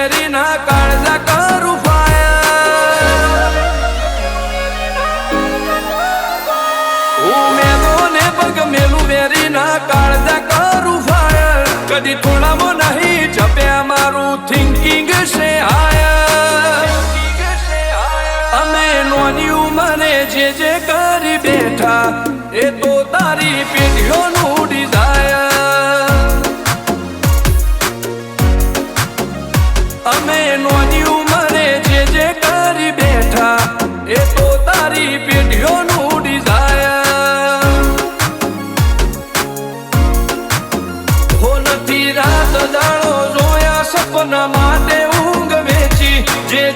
very ના કાળજા કરું fire હું મેલો ને પગ મેલું વેરી ના કાળજા કરું ફાયર કદી થોડામાં નહીં જપ્યા મારું થિંકિંગ છે હાયર અમે નોની ઉંમરે જે કરી બેઠા એ તો તારી પેઢીઓનું ડિઝાયર અમે નોની ઉંમરે જે કરી બેઠા એ તો તારી પેઢીઓનું ડિઝાયર હો નથી રાત દાડો જોયા સપના માટે ઊંઘ વેચી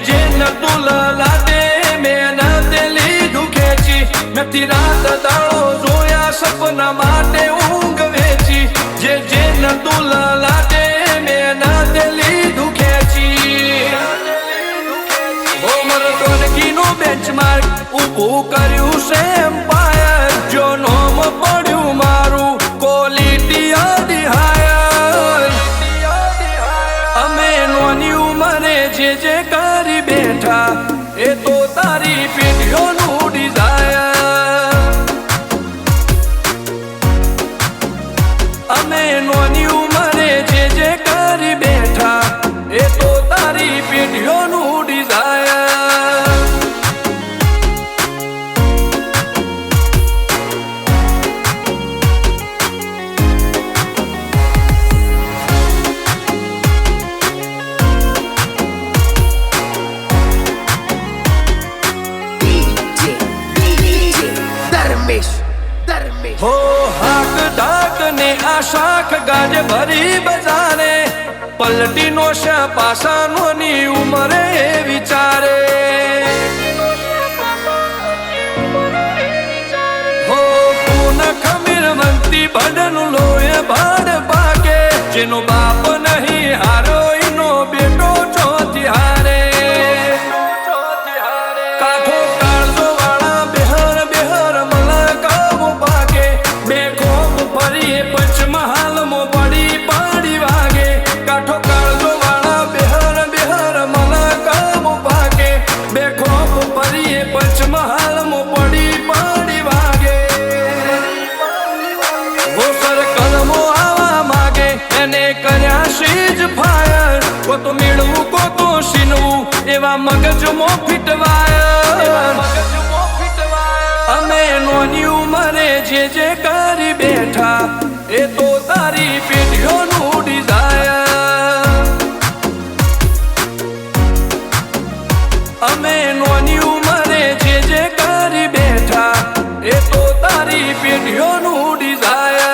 જે નતું લાદે મેં તે લીધું ખેંચી નથી રાત દાડો જોયા સપના માટે ઊંઘ વેચી જે નતું લાદે મેં તે લીધું ખેંચી હો મરદોનગીનું બેન્ચમાર્ક ઊભું કર્યું છે એમ્પાયર જો નોમ પડ્યું મારું ક્વોલિટી અડી હાયર અમે નોની ઉંમરે જે કરી બેઠા એ તો તારી પેઢીઓનું ડિઝાયર અમે નોની ઉંમરે જે કરી બેઠા એ તો તારી પેઢીઓનું ડિઝાયર હો હાક ડાક ને આ શાખ ગાજે ભરી બજારે પલટી નો શા પાસાનો ની ઉમરે વિચારે હો પૂન ખમીર વંતી બડનું લોહે બાડ પાકે જેનો બાપ નહીં હારો એનો બેટો ચોથી હારે કાઠો કાળજો વાળા બેહર બેહર મલકાવો પાકે બે ખોપ ફરી પંચમહાલ મો પડી પાડી વાગે કાઠો કાળજો વાળા બેહર બેહર મલકાવો પાકે બે ખોપ ફરી પંચમહાલ મો પડી પાડી વાગે વો સર્કલ મો આવા માગે એને કર્યા શીજ ફાયર કો તો મેળવું કો તો સીનવું એવા મગજમો ફિટવાયર અમે નોની ઉંમરે જે કરી બેઠા એ તો તારી પેઢીઓનું ડિઝાયર અમે નોની ઉંમરે જે કરી બેઠા એ તો તારી પેઢીઓનું ડિઝાયર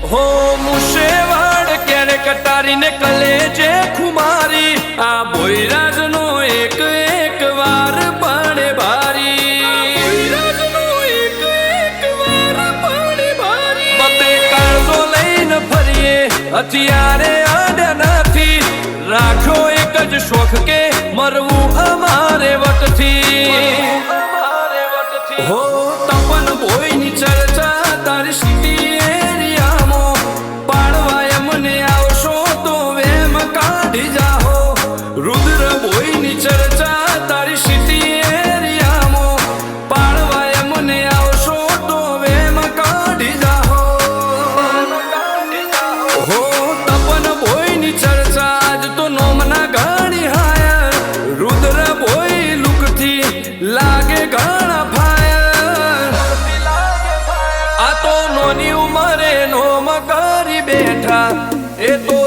હો મુશેવાડ ક્યારે કટારીને કલેજે ખુમારી આ ભોયરાજનો એક વાર પાડે ભારી બતે કાળજો લઈને ફરીએ હથિયારે આડ નથી રાખ્યો એક જ શોખ કે મરવું અમારે વટથી હો તપન ભોયની ચર્ચા તારી સિટી રુદ્ર ભોયની ચર્ચા તારી સિટી એરિયામાં પાડવાય મને આવશો તો વેમ કાઢી જાહો હો તપન ભોયની ચર્ચા આજ તો નોમના ઘણી હાયર રુદ્ર ભોય લુકથી લાગે ઘણા ફાયર આ તો નોની ઉંમરે નોમ કરી બેઠા એ તો